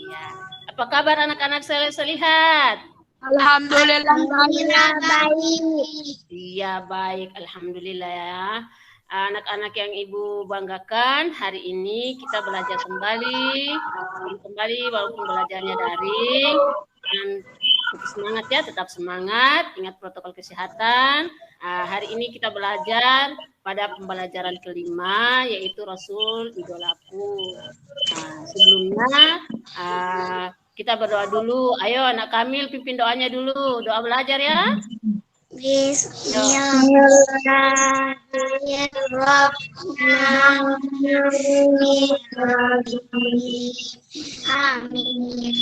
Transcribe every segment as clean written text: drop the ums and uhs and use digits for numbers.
Ya. Apa kabar anak-anak selihat? Alhamdulillah baik. Iya baik, alhamdulillah ya. Anak-anak yang Ibu banggakan, hari ini kita belajar kembali walaupun belajarnya daring. Dan tetap semangat ya, tetap semangat, ingat protokol kesehatan. Hari ini kita belajar pada pembelajaran kelima, yaitu Rasul Idolaku. Sebelumnya kita berdoa dulu. Ayo anak Kamil pimpin doanya dulu. Doa belajar ya. Bismillahirrahmanirrahim. Amin.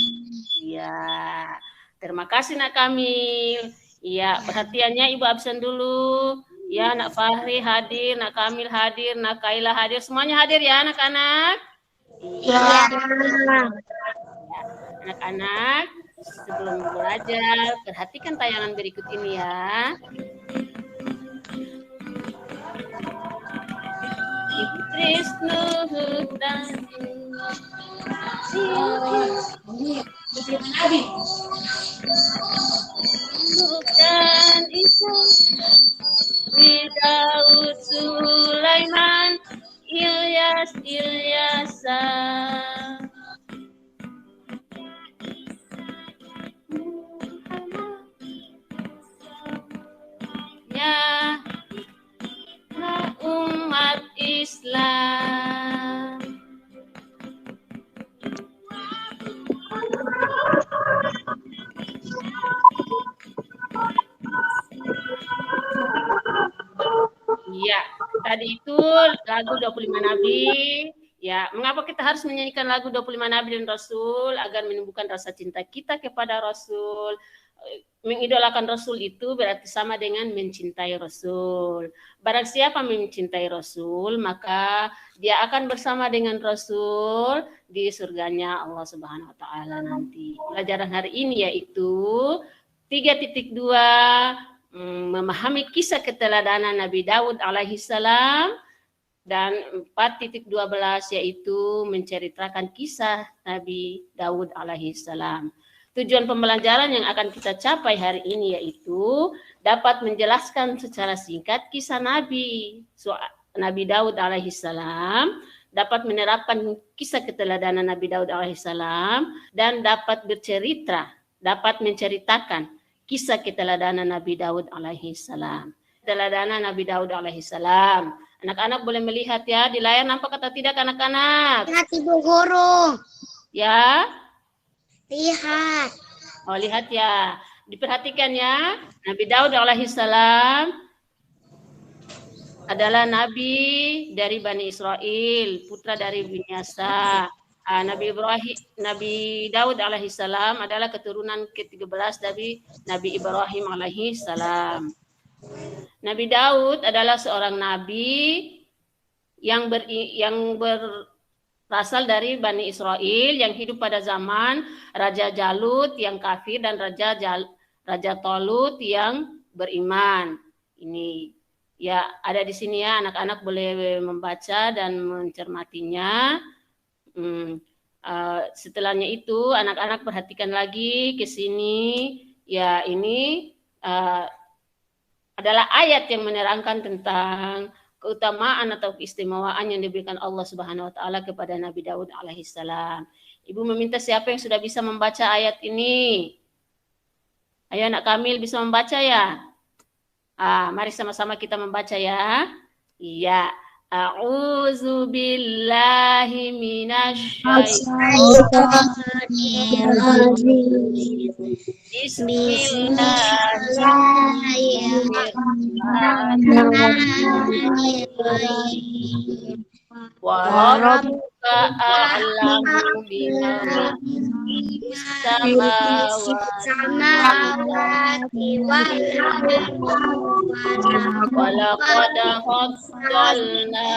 Ya, terima kasih Nak Kamil. Iya, perhatiannya Ibu absen dulu. Ya, Nak Fahri hadir, Nak Kamil hadir, Nak Kaila hadir. Semuanya hadir ya anak-anak? Ya. Anak-anak, sebelum belajar, perhatikan tayangan berikut ini ya. Trisno bukan Isa Daud Sulaiman Ilyasa ya umat Islam. Iya, tadi itu lagu 25 Nabi. Ya, mengapa kita harus menyanyikan lagu 25 Nabi dan Rasul? Agar menumbuhkan rasa cinta kita kepada Rasul. Mengidolakan Rasul itu berarti sama dengan mencintai Rasul. Barang siapa mencintai Rasul, maka dia akan bersama dengan Rasul di surganya Allah Subhanahu wa taala nanti. Pelajaran hari ini yaitu 3.2 memahami kisah keteladanan Nabi Daud alaihi salam, dan 4.12 yaitu menceritakan kisah Nabi Daud alaihi salam. Tujuan pembelajaran yang akan kita capai hari ini yaitu dapat menjelaskan secara singkat kisah Nabi Daud alaihi salam, dapat menerapkan kisah keteladanan Nabi Daud alaihi salam, dan dapat menceritakan kisah keteladanan Nabi Daud alaihi salam. Keteladanan Nabi Daud alaihi salam. Anak-anak boleh melihat ya di layar, nampak atau tidak anak-anak? Lihat Ibu Guru. Ya. Lihat. Oh, lihat ya. Diperhatikan ya. Nabi Daud alaihi salam adalah nabi dari Bani Israel, putra dari Binyasa. Nabi Daud alaihi salam adalah keturunan ke-13 dari Nabi Ibrahim alaihi salam. Nabi Daud adalah seorang nabi yang berasal dari Bani Israel yang hidup pada zaman Raja Jalut yang kafir dan Raja Tolut yang beriman. Ini ya ada di sini ya, anak-anak boleh membaca dan mencermatinya. Setelahnya itu anak-anak perhatikan lagi ke sini. Ya, ini adalah ayat yang menerangkan tentang keutamaan atau keistimewaan yang diberikan Allah Subhanahu wa taala kepada Nabi Daud alaihi salam. Ibu meminta siapa yang sudah bisa membaca ayat ini? Ayo anak Kamil bisa membaca ya? Mari sama-sama kita membaca ya. Iya. A'udzu billahi minasy syaitonir rajim. Bismillahirrahmanirrahim. Wa rabbuka a'lamu biman samawati wal walaqad faddalna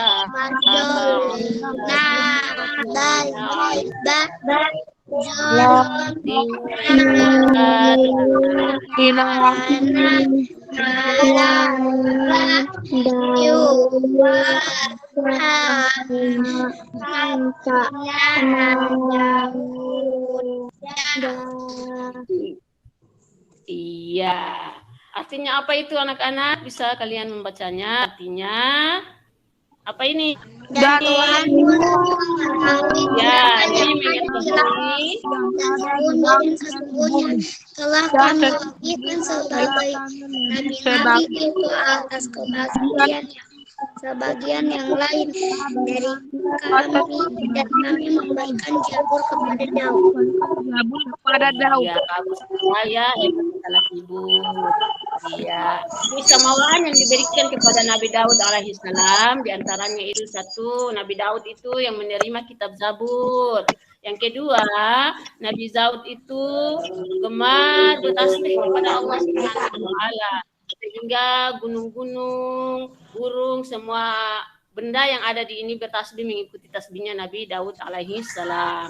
Iya. Artinya apa itu anak-anak? Bisa kalian membacanya? Artinya apa ini? Dan Tuhan Ya, ini mengetahui sesungguhnya telah kami berikan sebagai nabi-nabi itu atas sebagian yang lain dari kami, dan kami memberikan Zabur kepada Daud. Ya, bagus saya salah ibu. Iya, ini kesamawaan yang diberikan kepada Nabi Daud alaihissalam, diantaranya itu satu, Nabi Daud itu yang menerima kitab Zabur. Yang kedua, Nabi Daud itu gemar bertasbih kepada Allah Subhanahu wa Ta'ala, sehingga gunung-gunung, burung, semua benda yang ada di ini bertasbih mengikuti tasbihnya Nabi Daud alaihissalam.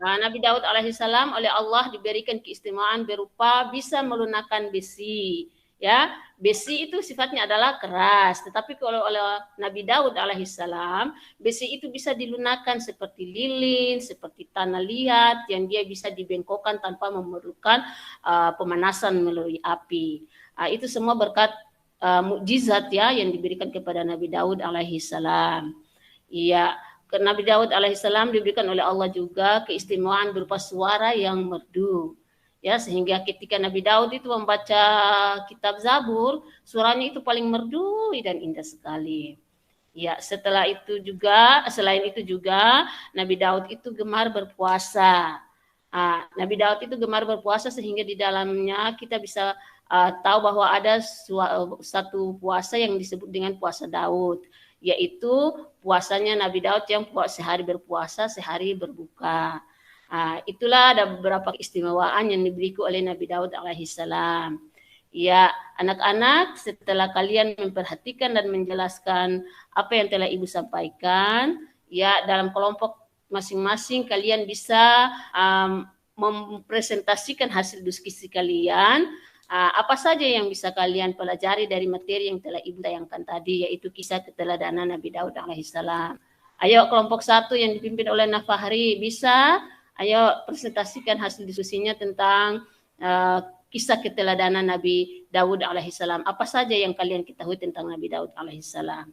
Nah, Nabi Daud alaihissalam oleh Allah diberikan keistimewaan berupa bisa melunakkan besi. Ya, besi itu sifatnya adalah keras, tetapi kalau oleh Nabi Daud alaihissalam, besi itu bisa dilunakkan seperti lilin, seperti tanah liat yang dia bisa dibengkokkan tanpa memerlukan pemanasan melalui api. Itu semua berkat mukjizat ya yang diberikan kepada Nabi Daud alaihissalam. Iya, Nabi Daud alaihissalam diberikan oleh Allah juga keistimewaan berupa suara yang merdu. Ya, sehingga ketika Nabi Daud itu membaca kitab Zabur, suaranya itu paling merdu dan indah sekali. Ya, selain itu juga Nabi Daud itu gemar berpuasa. Nabi Daud itu gemar berpuasa sehingga di dalamnya kita bisa tahu bahwa ada satu puasa yang disebut dengan puasa Daud, yaitu puasanya Nabi Daud yang sehari berpuasa, sehari berbuka. Itulah ada beberapa keistimewaan yang diberikan oleh Nabi Daud alaihissalam. Ya, anak-anak, setelah kalian memperhatikan dan menjelaskan apa yang telah Ibu sampaikan, ya dalam kelompok masing-masing kalian bisa mempresentasikan hasil diskusi kalian. Apa saja yang bisa kalian pelajari dari materi yang telah Ibu tayangkan tadi, yaitu kisah keteladanan Nabi Daud alaihissalam. Ayo kelompok 1 yang dipimpin oleh Nafahri, bisa? Ayo presentasikan hasil diskusinya tentang kisah keteladanan Nabi Daud alaihissalam. Apa saja yang kalian ketahui tentang Nabi Daud alaihissalam?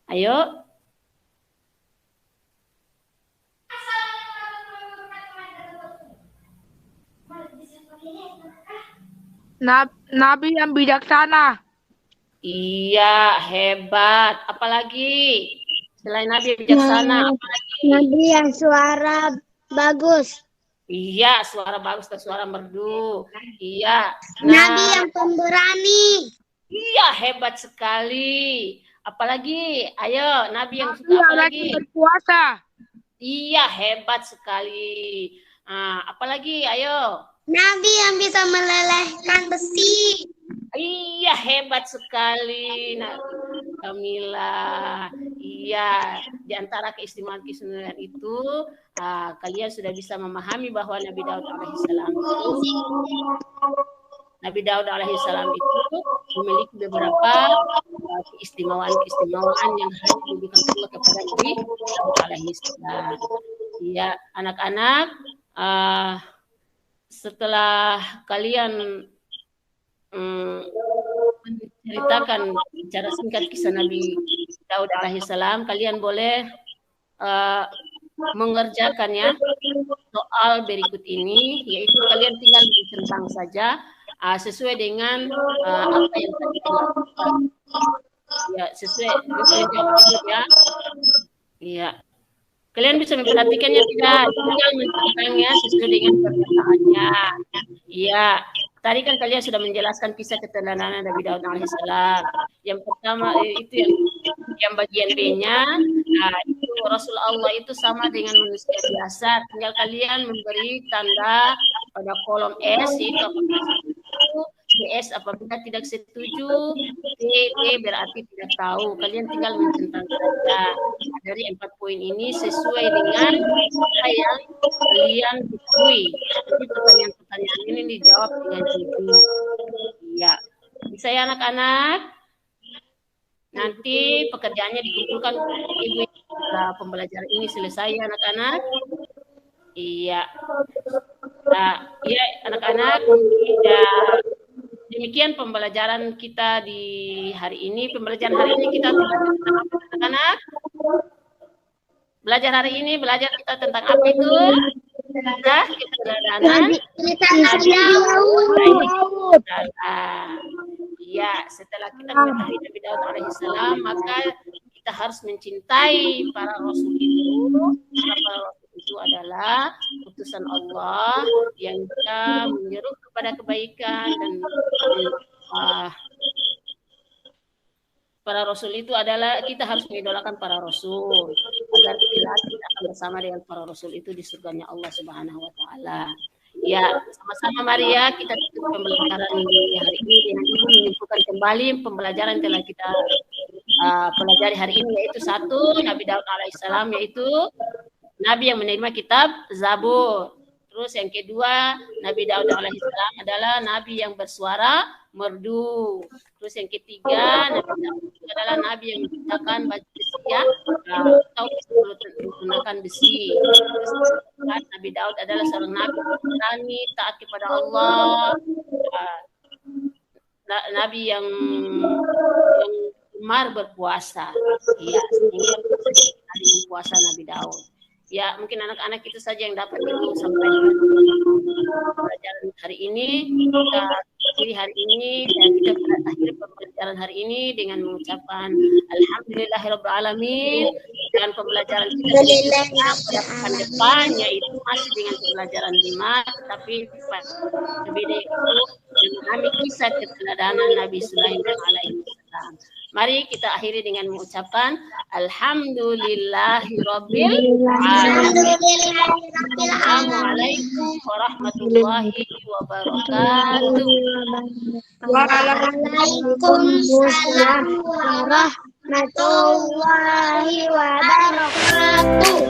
Ayo. Nabi yang bijaksana. Iya, hebat. Apalagi selain Nabi yang bijaksana, apalagi? Nabi yang suara bagus. Iya, suara bagus dan suara merdu. Iya. Nabi yang pemberani. Iya, hebat sekali. Apalagi? Ayo, Nabi yang suka apalagi? Berpuasa. Iya, hebat sekali. Apalagi? Ayo. Nabi yang bisa melelehkan besi. Iya, hebat sekali. Kamila. Iya, di antara keistimewaan itu, kalian sudah bisa memahami bahwa Nabi Daud alaihissalam itu memiliki beberapa keistimewaan yang hanya diberikan Allah kepada Nabi Daud alaihissalam. Iya, anak-anak, setelah kalian menceritakan secara singkat kisah Nabi Daud alaihissalam, kalian boleh mengerjakannya soal berikut ini, yaitu kalian tinggal mencentang saja sesuai dengan apa yang tadi dilakukan. Ya, sesuai ya. Iya. Kalian bisa memperhatikannya tidak, tinggal mencentangnya sesuai dengan pernyataannya. Iya. Tadi kan kalian sudah menjelaskan kisah keteladanan Nabi Daud alaihissalam. Yang pertama itu yang bagian B-nya, itu Rasul Allah itu sama dengan manusia biasa. Tinggal kalian memberi tanda pada kolom S, itu DS apabila tidak setuju, D berarti tidak tahu. Kalian tinggal mencentang saja. Dari 4 poin ini sesuai dengan apa yang kalian ketahui. Jadi pertanyaan-pertanyaan ini dijawab dengan jujur. Ya, bisa ya anak-anak? Nanti pekerjaannya dikumpulkan ibu setelah pembelajaran ini selesai ya anak-anak. Iya. Nah, iya anak-anak. Ya. Demikian pembelajaran kita di hari ini. Pembelajaran hari ini kita belajar tentang apa anak-anak? Belajar hari ini kita tentang apa itu? Nah, keteladanan Nabi Daud. Ya, setelah kita mengetahui Nabi Daud alaihissalam, maka kita harus mencintai para rasul itu. Para rasul itu adalah utusan Allah yang kita menyeru kepada kebaikan dan para rasul itu adalah kita harus mengidolakan para rasul agar kita akan bersama dengan para rasul itu di surganya Allah Subhanahu wa taala. Ya, sama-sama mari ya kita tutup pembelajaran di hari ini dengan ibu menyimpulkan kembali pembelajaran yang telah kita pelajari hari ini, yaitu satu, Nabi Daud alaihissalam yaitu Nabi yang menerima kitab Zabur. Terus yang kedua, Nabi Daud alaihissalam adalah Nabi yang bersuara merdu. Terus yang ketiga, Nabi Daud adalah Nabi yang menciptakan batu besi ya, atau menggunakan besi. Terus Nabi Daud adalah seorang Nabi yang berani, taat kepada Allah, Nabi yang gemar berpuasa. Ya, sehingga hari puasa Nabi Daud. Ya, mungkin anak-anak itu saja yang dapat Ibu sampaikan pelajaran hari ini. Kita akhiri hari ini dan kita akhiri pembelajaran hari ini dengan mengucapkan alhamdulillahirabbil alamin, dan pembelajaran kita pada pekan depan yaitu masih dengan pembelajaran 5, tapi berbeda itu memahami kisah keteladanan Nabi Sulaiman alaihissalam. Mari kita akhiri dengan mengucapkan alhamdulillahirabbil alamin. Assalamualaikum warahmatullahi wabarakatuh. Waalaikumsalam warahmatullahi wabarakatuh.